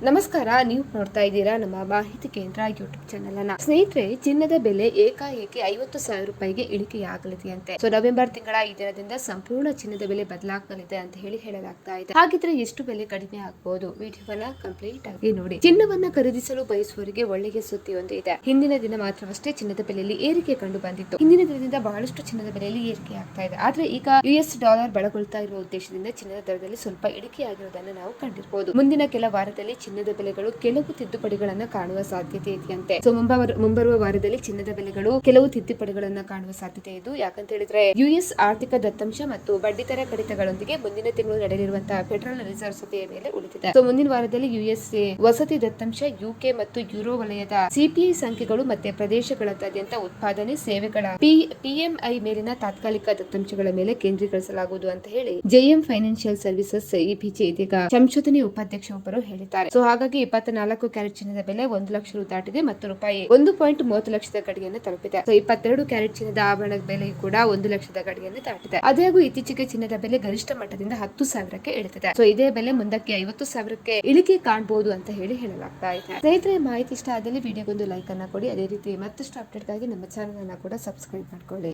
ನಮಸ್ಕಾರ, ನೀವು ನೋಡ್ತಾ ಇದ್ದೀರಾ ನಮ್ಮ ಮಾಹಿತಿ ಕೇಂದ್ರ ಯೂಟ್ಯೂಬ್ ಚಾನೆಲ್ ಅನ್ನ. ಸ್ನೇಹಿತರೆ, ಚಿನ್ನದ ಬೆಲೆ ಏಕಾಏಕಿ 50,000 ರೂಪಾಯಿಗೆ ಇಳಿಕೆಯಾಗಲಿದೆಯಂತೆ. ನವೆಂಬರ್ ತಿಂಗಳ ಈ ದಿನದಿಂದ ಸಂಪೂರ್ಣ ಚಿನ್ನದ ಬೆಲೆ ಬದಲಾಗಲಿದೆ ಅಂತ ಹೇಳಲಾಗ್ತಾ ಇದೆ. ಹಾಗಿದ್ರೆ ಎಷ್ಟು ಬೆಲೆ ಕಡಿಮೆ ಆಗಬಹುದು? ವಿಡಿಯೋವನ್ನ ಕಂಪ್ಲೀಟ್ ಆಗಿ ನೋಡಿ. ಚಿನ್ನವನ್ನ ಖರೀದಿಸಲು ಬಯಸುವವರಿಗೆ ಒಳ್ಳೆಯ ಸುದ್ದಿ ಒಂದು ಇದೆ. ಹಿಂದಿನ ದಿನ ಮಾತ್ರವಷ್ಟೇ ಚಿನ್ನದ ಬೆಲೆಯಲ್ಲಿ ಏರಿಕೆ ಕಂಡು ಬಂದಿತ್ತು. ಹಿಂದಿನ ದಿನದಿಂದ ಬಹಳಷ್ಟು ಚಿನ್ನದ ಬೆಲೆಯಲ್ಲಿ ಏರಿಕೆ ಆಗ್ತಾ ಇದೆ. ಆದ್ರೆ ಈಗ US ಡಾಲರ್ ಬಳಕೊಳ್ತಾ ಇರುವ ಉದ್ದೇಶದಿಂದ ಚಿನ್ನದ ದರದಲ್ಲಿ ಸ್ವಲ್ಪ ಇಳಿಕೆಯಾಗಿರುವುದನ್ನು ನಾವು ಕಂಡಿರಬಹುದು. ಮುಂದಿನ ಕೆಲ ವಾರದಲ್ಲಿ ಚಿನ್ನದ ಬೆಲೆಗಳು ಕೆಲವು ತಿದ್ದುಪಡಿಗಳನ್ನು ಕಾಣುವ ಸಾಧ್ಯತೆ ಇದೆಯಂತೆ. ಮುಂಬರುವ ವಾರದಲ್ಲಿ ಚಿನ್ನದ ಬೆಲೆಗಳು ಕೆಲವು ತಿದ್ದುಪಡಿಗಳನ್ನು ಕಾಣುವ ಸಾಧ್ಯತೆ ಇದು. ಯಾಕಂತ ಹೇಳಿದ್ರೆ US ಆರ್ಥಿಕ ದತ್ತಾಂಶ ಮತ್ತು ಬಡ್ಡಿದರ ಕಡಿತಗಳೊಂದಿಗೆ ಮುಂದಿನ ತಿಂಗಳು ನಡೆಯಲಿರುವಂತಹ ಫೆಡರಲ್ ರಿಸರ್ವ್ ಸಭೆಯ ಮೇಲೆ ಉಳಿದಿದೆ. ಮುಂದಿನ ವಾರದಲ್ಲಿ USA ವಸತಿ ದತ್ತಾಂಶ, UK ಮತ್ತು ಯುರೋ ವಲಯದ CPI ಸಂಖ್ಯೆಗಳು ಮತ್ತೆ ಪ್ರದೇಶಗಳಾದ್ಯಂತ ಉತ್ಪಾದನೆ, ಸೇವೆಗಳ PMI ಮೇಲಿನ ತಾತ್ಕಾಲಿಕ ದತ್ತಾಂಶಗಳ ಮೇಲೆ ಕೇಂದ್ರೀಕರಿಸಲಾಗುವುದು ಅಂತ ಹೇಳಿ JM ಫೈನಾನ್ಷಿಯಲ್ ಸರ್ವಿಸಸ್ EPG ಇದೀಗ ಸಂಶೋಧನೆ ಉಪಾಧ್ಯಕ್ಷ ಒಬ್ಬರು ಹೇಳಿದ್ದಾರೆ. ಹಾಗಾಗಿ 24 ಕ್ಯಾರೆಟ್ ಚಿನ್ನದ ಬೆಲೆ 1 ಲಕ್ಷ ರು ದಾಟಿದೆ ಮತ್ತು ರೂಪಾಯಿ 1.30 ಲಕ್ಷದ ಗಡಿಯನ್ನು ತಲುಪಿದೆ. 22 ಕ್ಯಾರೆಟ್ ಚಿನ್ನದ ಆಭರಣದ ಬೆಲೆ ಕೂಡ 1 ಲಕ್ಷದ ಗಡಿಯನ್ನು ದಾಟಿದೆ. ಆದಾಗ್ಯೂ ಇತ್ತೀಚೆಗೆ ಚಿನ್ನದ ಬೆಲೆ ಗರಿಷ್ಠ ಮಟ್ಟದಿಂದ 10,000ಕ್ಕೆ ಇಳಿದಿದೆ. ಇದೇ ಬೆಲೆ ಮುಂದಕ್ಕೆ 50,000ಕ್ಕೆ ಇಳಿಕೆ ಕಾಣಬಹುದು ಅಂತ ಹೇಳಲಾಗ್ತಾ ಇದೆ. ಸ್ನೇಹಿತರೆ, ಮಾಹಿತಿ ಇಷ್ಟ ಆದಲ್ಲಿ ವಿಡಿಯೋಗೊಂದು ಲೈಕ್ ಅನ್ನ ಕೊಡಿ. ಅದೇ ರೀತಿ ಮತ್ತಷ್ಟು ಅಪ್ಡೇಟ್ಗಾಗಿ ನಮ್ಮ ಚಾನೆಲ್ ಅನ್ನ ಕೂಡ ಸಬ್ಸ್ಕ್ರೈಬ್ ಮಾಡ್ಕೊಳ್ಳಿ.